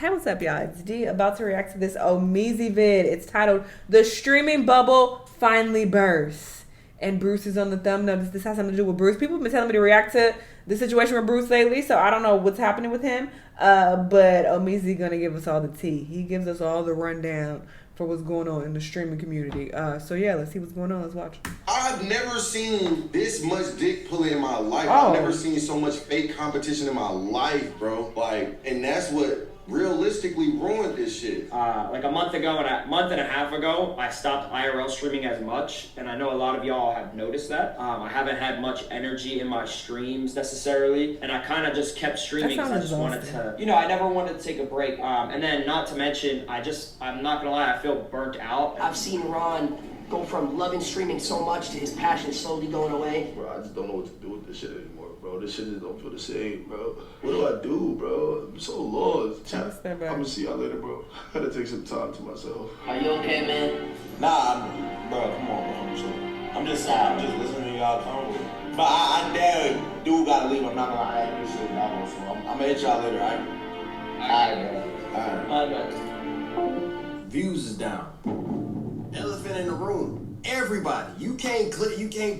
Hey, what's up, y'all? It's D about to react to this Omeezy vid. It's titled "The Streaming Bubble Finally Bursts." And Bruce is on the thumbnail. This has something to do with Bruce. People have been telling me to react to the situation with Bruce lately, so I don't know what's happening with him. But Omeezy gonna give us all the tea. He gives us all the rundown for what's going on in the streaming community. So yeah, let's see what's going on. Let's watch. I've never seen this much dick pulling in my life. Oh. I've never seen so much fake competition in my life, bro. And that's what realistically ruined this shit. Like a month and a half ago, I stopped IRL streaming as much, and I know a lot of y'all have noticed that. I haven't had much energy in my streams necessarily, and I kind of just kept streaming because I just wanted to, I never wanted to take a break. And then not to mention, I'm not gonna lie, I feel burnt out. I've seen Ron go from loving streaming so much to his passion slowly going away. Bro, I just don't know what to do with this shit anymore, bro. This shit just don't feel the same, bro. What do I do, bro? I'm so lost. I'm gonna see y'all later, bro. I gotta take some time to myself. Are you okay, man? Nah, bro, come on, bro. I'm chilling. I'm just listening to y'all talk. But I dare dude gotta leave. I'm not gonna lie. I appreciate y'all, so I'm gonna hit y'all later, alright? Views is down. Elephant in the room. Everybody, you can't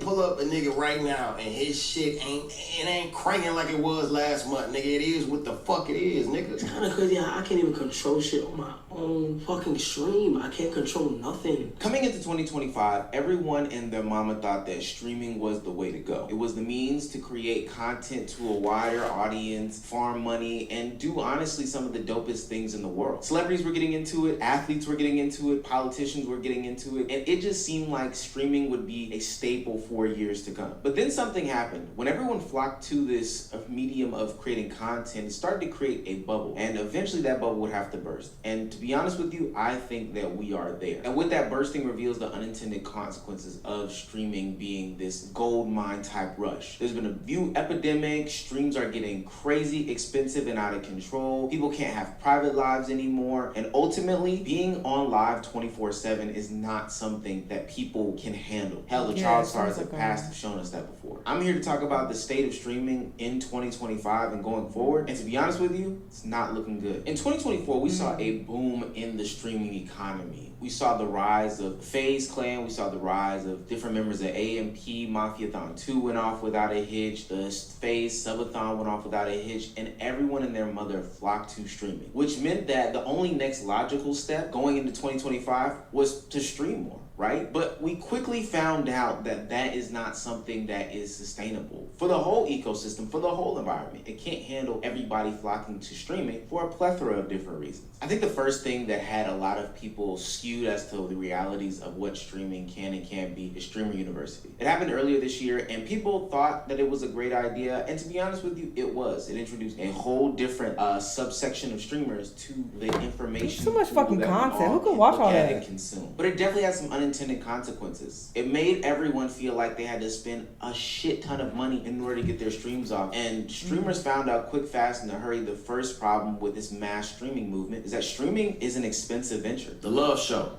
pull up a nigga right now and his shit ain't cranking like it was last month, nigga. It is what the fuck it is, nigga. It's kind of crazy how I can't even control shit on my own fucking stream. I can't control nothing. Coming into 2025, everyone and their mama thought that streaming was the way to go. It was the means to create content to a wider audience, farm money, and do honestly some of the dopest things in the world. Celebrities were getting into it, athletes were getting into it, politicians were getting into it, and it just seemed like streaming would be a staple for years to come. But then something happened. When everyone flocked to this medium of creating content, it started to create a bubble, and eventually that bubble would have to burst. And to be honest with you, I think that we are there. And with that bursting reveals the unintended consequences of streaming being this gold mine type rush. There's been a view epidemic, streams are getting crazy expensive and out of control, people can't have private lives anymore, and ultimately being on live 24/7 is not something that people can handle. Hell, the child stars of the past have shown us that before. I'm here to talk about the state of streaming in 2025 and going forward, and to be honest with you, it's not looking good. In 2024, we saw a boom in the streaming economy. We saw the rise of FaZe Clan, we saw the rise of different members of AMP, Mafiathon 2 went off without a hitch, the FaZe Subathon went off without a hitch, and everyone and their mother flocked to streaming, which meant that the only next logical step going into 2025 was to stream more, right? But we quickly found out that that is not something that is sustainable for the whole ecosystem, for the whole environment. It can't handle everybody flocking to streaming for a plethora of different reasons. I think the first thing that had a lot of people skewed as to the realities of what streaming can and can't be is Streamer University. It happened earlier this year, and people thought that it was a great idea, and to be honest with you, it was. It introduced a whole different subsection of streamers to the information. Too much fucking content. Who can watch all that? And consume. But it definitely has some unintended consequences. It made everyone feel like they had to spend a shit ton of money in order to get their streams off. And streamers found out quick, fast, in a hurry the first problem with this mass streaming movement is that streaming is an expensive venture. The Love Show.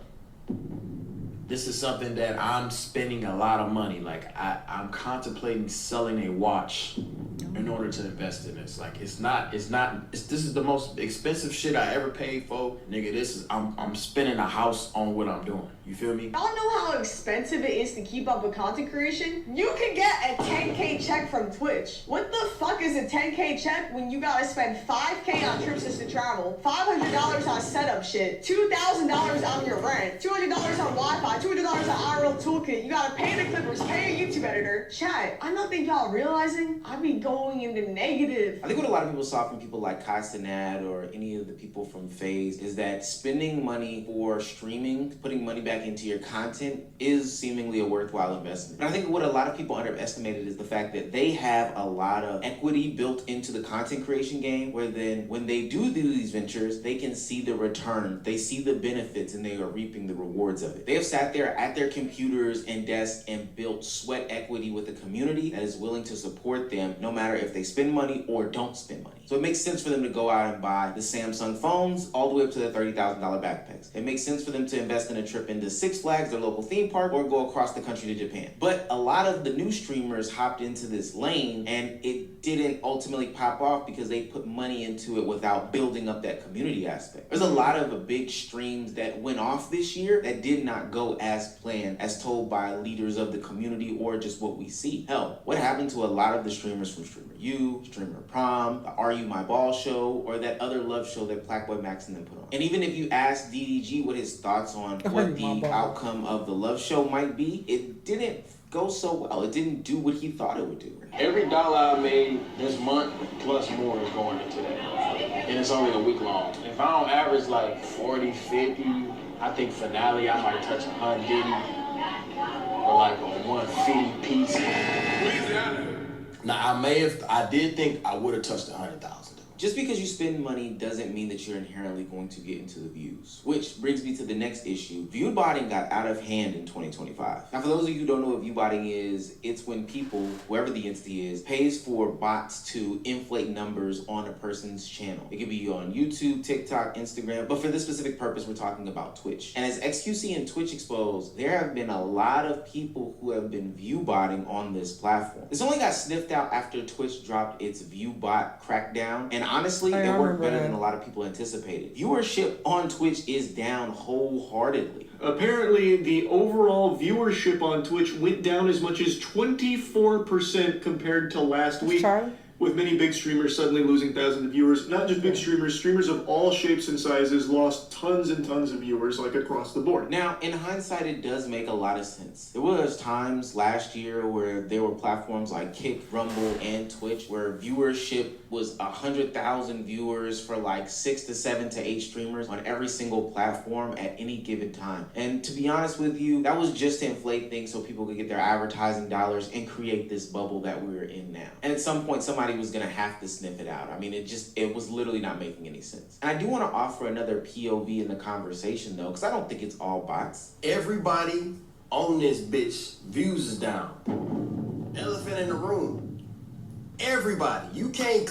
This is something that I'm spending a lot of money. Like I'm contemplating selling a watch in order to invest in this. Like this is the most expensive shit I ever paid for. Nigga, I'm spending a house on what I'm doing. You feel me? Y'all know how expensive it is to keep up with content creation? You could get a 10K check from Twitch. What the fuck is a 10K check when you gotta spend 5K on trips to travel, $500 on setup shit, $2,000 on your rent, $200 on Wi-Fi, $200 on IRL toolkit, you gotta pay the Clippers, pay a YouTube editor. Chat, I don't think y'all realizing I be going into negative. I think what a lot of people saw from people like Kai Cenat or any of the people from FaZe is that spending money for streaming, putting money back into your content is seemingly a worthwhile investment. But I think what a lot of people underestimated is the fact that they have a lot of equity built into the content creation game, where then when they do these ventures, they can see the return, they see the benefits, and they are reaping the rewards of it. They have sat there at their computers and desks and built sweat equity with a community that is willing to support them no matter if they spend money or don't spend money. So it makes sense for them to go out and buy the Samsung phones all the way up to their $30,000 backpacks. It makes sense for them to invest in a trip into Six Flags, their local theme park, or go across the country to Japan. But a lot of the new streamers hopped into this lane and it didn't ultimately pop off because they put money into it without building up that community aspect. There's a lot of big streams that went off this year that did not go as planned, as told by leaders of the community or just what we see. Hell, what happened to a lot of the streamers from Streamer U, Streamer Prom, the Are You My Ball show, or that other love show that Blackboy Max and them put on? And even if you ask DDG what his thoughts on what the outcome of the love show might be, it didn't go so well. It didn't do what he thought it would do. Every dollar I made this month plus more is going into that. And it's only a week long. If I don't average like 40, 50, I think finale I might touch 100 or like a 150 piece. Now I did think I would have touched 100,000. Just because you spend money doesn't mean that you're inherently going to get into the views. Which brings me to the next issue. View botting got out of hand in 2025. Now, for those of you who don't know what view botting is, it's when people, whoever the entity is, pays for bots to inflate numbers on a person's channel. It could be on YouTube, TikTok, Instagram, but for this specific purpose, we're talking about Twitch. And as XQC and Twitch exposed, there have been a lot of people who have been view botting on this platform. This only got sniffed out after Twitch dropped its view bot crackdown, and honestly, it worked better than a lot of people anticipated. Viewership on Twitch is down wholeheartedly. Apparently, the overall viewership on Twitch went down as much as 24% compared to last week. Charlie? With many big streamers suddenly losing thousands of viewers. Not just big streamers, streamers of all shapes and sizes lost tons and tons of viewers, like across the board. Now, in hindsight, it does make a lot of sense. There was times last year where there were platforms like Kick, Rumble, and Twitch where viewership was 100,000 viewers for like 6 to 7 to 8 streamers on every single platform at any given time. And to be honest with you, that was just to inflate things so people could get their advertising dollars and create this bubble that we're in now. And at some point, somebody was gonna have to sniff it out. I mean, it was literally not making any sense. And I do want to offer another POV in the conversation though, because I don't think it's all bots. Everybody on this bitch views is down. Elephant in the room. Everybody. You can't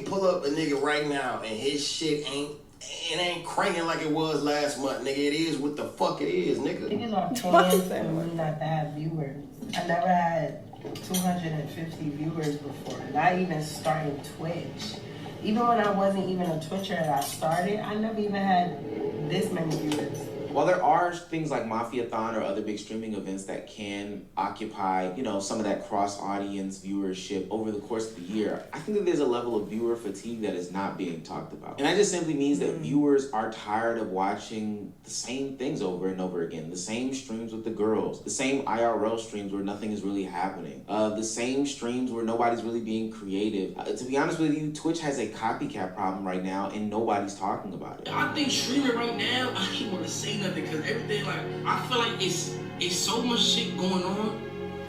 pull up a nigga right now and his shit ain't cranking like it was last month, nigga. It is what the fuck it is, nigga. Niggas are fans for me not to have viewers. I never had 250 viewers before, not even starting Twitch. Even when I wasn't even a Twitcher and I started, I never even had this many viewers. While there are things like Mafiathon or other big streaming events that can occupy, some of that cross-audience viewership over the course of the year, I think that there's a level of viewer fatigue that is not being talked about. And that just simply means that viewers are tired of watching the same things over and over again. The same streams with the girls, the same IRL streams where nothing is really happening, the same streams where nobody's really being creative. To be honest with you, Twitch has a copycat problem right now and nobody's talking about it. I think streaming right now, I don't want to say nothing because everything, like, I feel like it's so much shit going on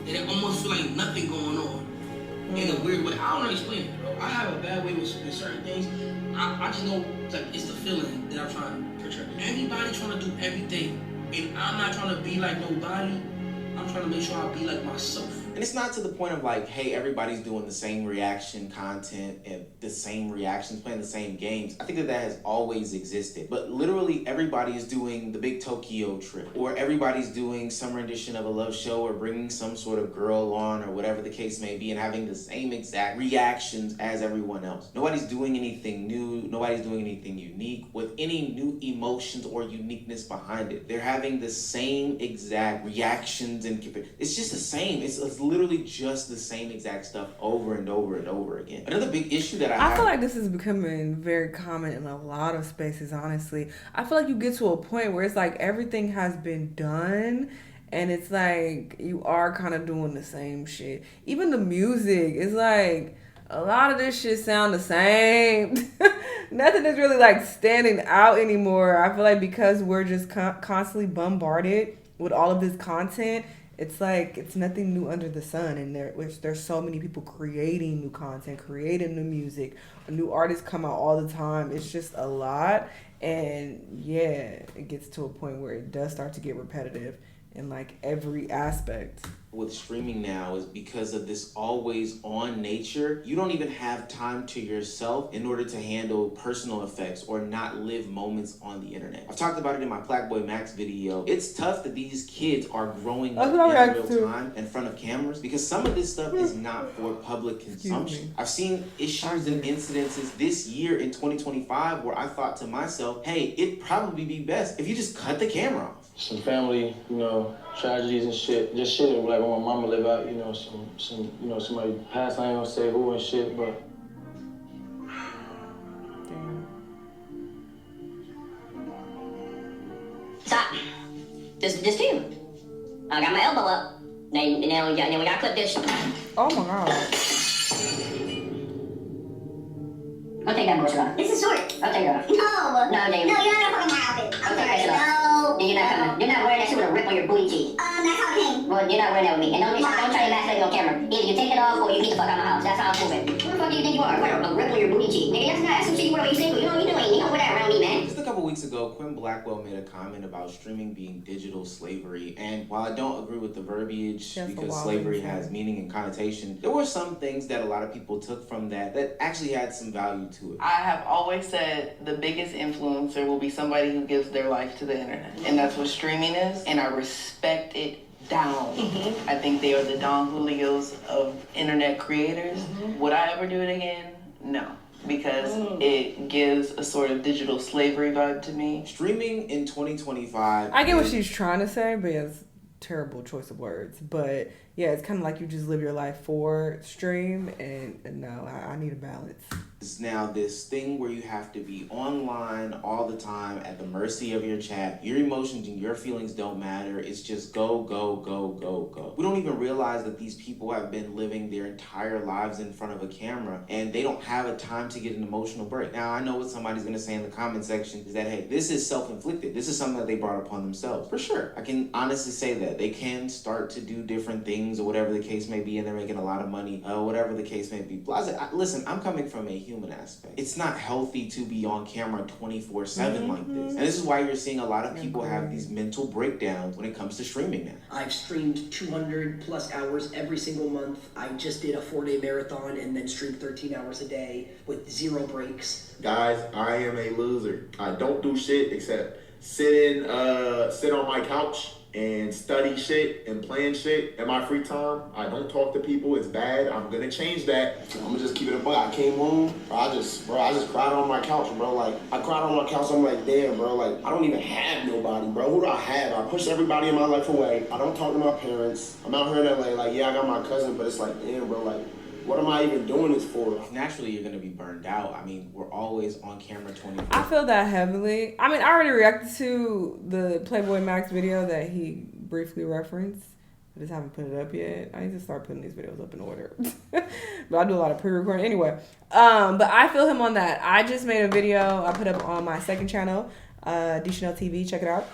that it almost feel like nothing going on in a weird way. I don't know how to explain it, bro. I have a bad way with certain things. I just know, like, it's the feeling that I'm trying to portray. Everybody trying to do everything, and I'm not trying to be like nobody. I'm trying to make sure I be like myself. And it's not to the point of like, hey, everybody's doing the same reaction content and the same reactions, playing the same games. I think that has always existed. But literally everybody is doing the big Tokyo trip, or everybody's doing some rendition of a love show, or bringing some sort of girl on, or whatever the case may be, and having the same exact reactions as everyone else. Nobody's doing anything new. Nobody's doing anything unique with any new emotions or uniqueness behind it. They're having the same exact reactions, and it's just the same. It's literally just the same exact stuff over and over and over again. Another big issue that I feel like this is becoming very common in a lot of spaces, honestly. I feel like you get to a point where it's like everything has been done and it's like you are kind of doing the same shit. Even the music is like a lot of this shit sound the same. Nothing is really like standing out anymore. I feel like because we're just constantly bombarded with all of this content, it's like it's nothing new under the sun, and there's so many people creating new content, creating new music, new artists come out all the time. It's just a lot, and yeah, it gets to a point where it does start to get repetitive in like every aspect. with streaming now is because of this always on nature. You don't even have time to yourself in order to handle personal effects or not live moments on the internet. I've talked about it in my Blackboy Max video. It's tough that these kids are growing up in real time in front of cameras because some of this stuff is not for public consumption. I've seen issues and incidences this year in 2025 where I thought to myself, hey, it'd probably be best if you just cut the camera off. Some family, tragedies and shit. Just shit like when my mama live out, somebody passed, I ain't gonna say who and shit, but. Stop. This to you. I got my elbow up. Now we gotta clip this. Oh my god. I'll take that bullshit off. This is short. I'll take it off. No. No, David. No, you're not gonna fuck my outfit. I'm sorry. No. You're not coming. You're not wearing that shit with a rip on your booty cheek. That's how it came. Well, you're not wearing that with me. And don't try to emasculate me on camera. Either you take it off or you get the fuck out of my house. That's how I'm moving. Who the fuck do you think you are? Wear a rip on your booty cheek. Nigga, that's some shit you wear when you single. You know what you doing? You don't wear that around me, man. Just a couple weeks ago, Quinn Blackwell made a comment about streaming being digital slavery. And while I don't agree with the verbiage because slavery has meaning and connotation, there were some things that a lot of people took from that actually had some value to it. I have always said the biggest influencer will be somebody who gives their life to the internet. And that's what streaming is. And I respect it down. I think they are the Don Julios of internet creators. Would I ever do it again? No. Because it gives a sort of digital slavery vibe to me. Streaming in 2025. I get what she's trying to say, but it's terrible choice of words. But yeah, it's kind of like you just live your life for stream, and no, I need a balance. It's now this thing where you have to be online all the time at the mercy of your chat. Your emotions and your feelings don't matter. It's just go, go, go, go, go. We don't even realize that these people have been living their entire lives in front of a camera and they don't have a time to get an emotional break. Now, I know what somebody's going to say in the comment section is that, hey, this is self-inflicted. This is something that they brought upon themselves. For sure. I can honestly say that. They can start to do different things or whatever the case may be, and they're making a lot of money, whatever the case may be. Listen, I'm coming from a human aspect. It's not healthy to be on camera 24/7 like this. And this is why you're seeing a lot of people have these mental breakdowns when it comes to streaming now. I've streamed 200 plus hours every single month. I just did a 4-day marathon and then streamed 13 hours a day with 0 breaks. Guys, I am a loser. I don't do shit except sit on my couch and study shit and plan shit in my free time. I don't talk to people. It's bad. I'm gonna change that. I'm gonna just keep it a buck. I came home, I just cried on my couch, bro. Like, I cried on my couch. I'm like, damn, bro. Like, I don't even have nobody, bro. Who do I have? I push everybody in my life away. I don't talk to my parents. I'm out here in LA. Like, yeah, I got my cousin, but it's like, damn, bro. Like, what am I even doing this for? Naturally, you're going to be burned out. I mean, we're always on camera 24. I feel that heavily. I mean, I already reacted to the Playboy Max video that he briefly referenced. I just haven't put it up yet. I need to start putting these videos up in order. But I do a lot of pre-recording anyway. But I feel him on that. I just made a video I put up on my second channel, Shanell TV. Check it out.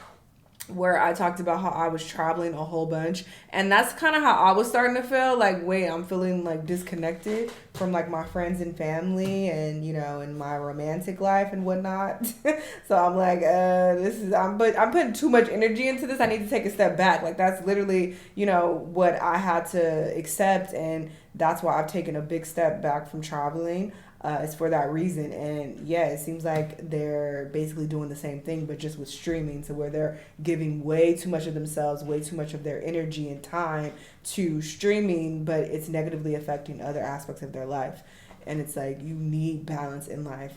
Where I talked about how I was traveling a whole bunch, and that's kind of how I was starting to feel like, wait, I'm feeling like disconnected from like my friends and family and, you know, in my romantic life and whatnot. So I'm like, I'm putting too much energy into this. I need to take a step back. Like, that's literally, you know, what I had to accept, and that's why I've taken a big step back from traveling. It's for that reason. And yeah, it seems like they're basically doing the same thing, but just with streaming, to where they're giving way too much of themselves, way too much of their energy and time to streaming, but it's negatively affecting other aspects of their life. And it's like, you need balance in life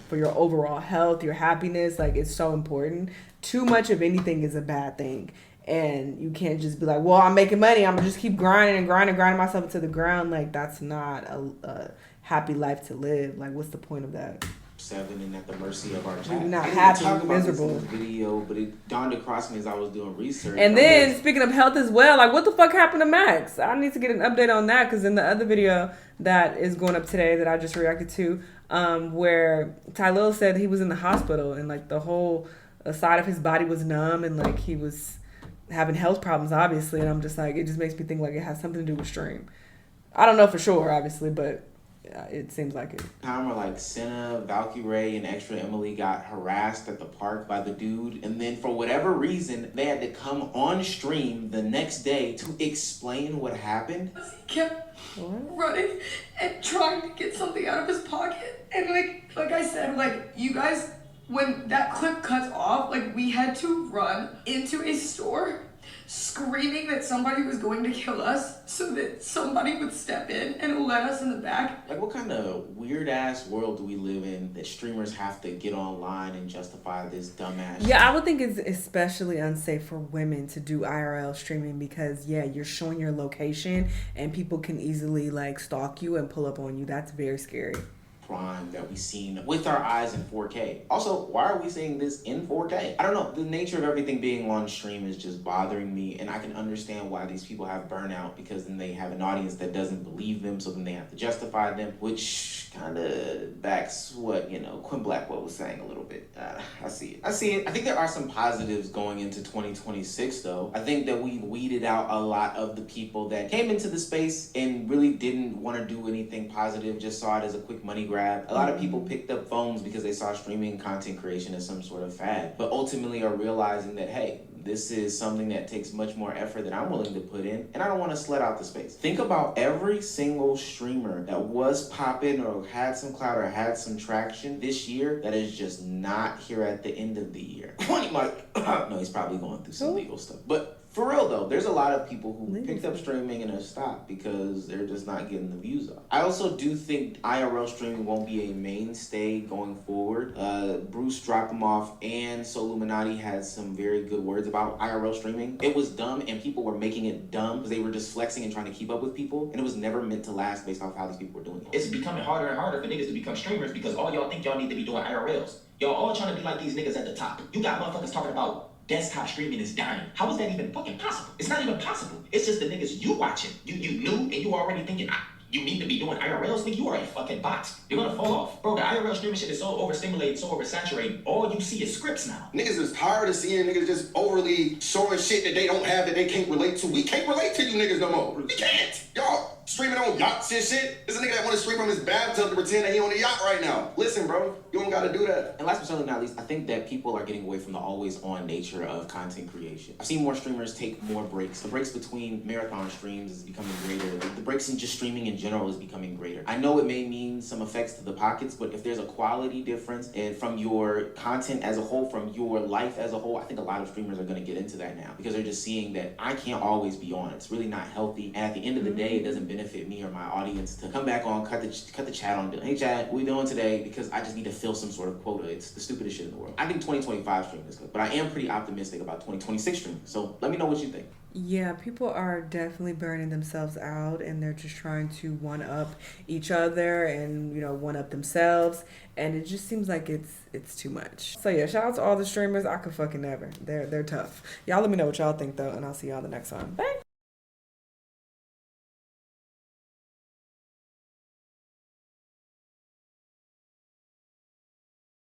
for your overall health, your happiness. Like, it's so important. Too much of anything is a bad thing. And you can't just be like, well, I'm making money, I'm gonna just keep grinding myself into the ground. Like, that's not a happy life to live. Like, what's the point of that? 7 and at the mercy of our chat. You're not happy, you're miserable. This in the video, but it dawned across me as I was doing research. And then, speaking of health as well, like, what the fuck happened to Max? I need to get an update on that, because in the other video that is going up today that I just reacted to, where Tylil said he was in the hospital and like the whole side of his body was numb and like he was having health problems, obviously. And I'm just like, it just makes me think like it has something to do with stream. I don't know for sure, obviously, but It seems like it. Time where like Senna, Valkyrie, and Extra Emily got harassed at the park by the dude, and then for whatever reason, they had to come on stream the next day to explain what happened. He kept running and trying to get something out of his pocket, and like I said, like you guys, when that clip cuts off, like we had to run into a store screaming that somebody was going to kill us so that somebody would step in and let us in the back. Like, what kind of weird ass world do we live in that streamers have to get online and justify this dumbass shit? Yeah, I would think it's especially unsafe for women to do IRL streaming because, yeah, you're showing your location and people can easily like stalk you and pull up on you. That's very scary. Prime that we've seen with our eyes in 4K. Also, why are we seeing this in 4K? I don't know. The nature of everything being on stream is just bothering me, and I can understand why these people have burnout because then they have an audience that doesn't believe them, so then they have to justify them, which kind of backs what, Quinn Blackwell was saying a little bit. I see it. I think there are some positives going into 2026, though. I think that we weeded out a lot of the people that came into the space and really didn't want to do anything positive, just saw it as a quick money grab. A lot of people picked up phones because they saw streaming content creation as some sort of fad, but ultimately are realizing that, hey, this is something that takes much more effort than I'm willing to put in, and I don't want to slut out the space. Think about every single streamer that was popping or had some clout or had some traction this year that is just not here at the end of the year. No, he's probably going through some legal stuff. But for real though, there's a lot of people who picked up streaming and have stopped because they're just not getting the views up. I also do think IRL streaming won't be a mainstay going forward. Bruce dropped them off, and Soluminati had some very good words about IRL streaming. It was dumb, and people were making it dumb because they were just flexing and trying to keep up with people, and it was never meant to last based off how these people were doing it. It's becoming harder and harder for niggas to become streamers because all y'all think y'all need to be doing IRLs. Y'all all trying to be like these niggas at the top. You got motherfuckers talking about desktop streaming is dying. How is that even fucking possible? It's not even possible. It's just the niggas you watching. You knew and you already thinking, you need to be doing IRLs, nigga. You are a fucking bot. You're gonna fall off. Bro, the IRL streaming shit is so overstimulated, so oversaturated. All you see is scripts now. Niggas is tired of seeing niggas just overly showing shit that they don't have that they can't relate to. We can't relate to you niggas no more. We can't. Y'all streaming on yachts and shit. There's a nigga that want to stream from his bathtub to pretend that he on a yacht right now. Listen, bro, you don't gotta do that. And last but certainly not least, I think that people are getting away from the always-on nature of content creation. I've seen more streamers take more breaks. The breaks between marathon streams is becoming greater. The breaks in just streaming in general is becoming greater. I know it may mean some effects to the pockets, but if there's a quality difference and from your content as a whole, from your life as a whole, I think a lot of streamers are going to get into that now because they're just seeing that I can't always be on. It's really not healthy, and at the end of the day, it doesn't benefit me or my audience to come back on, cut the chat on, hey chat, what we doing today? Because I just need to fill some sort of quota. It's the stupidest shit in the world. I think 2025 streaming is good, but I am pretty optimistic about 2026 streaming. So let me know what you think. Yeah, people are definitely burning themselves out, and they're just trying to one-up each other and, one-up themselves, and it just seems like it's too much. So yeah, shout out to all the streamers. I could fucking never. They're tough. Y'all let me know what y'all think, though, and I'll see y'all the next time. Bye!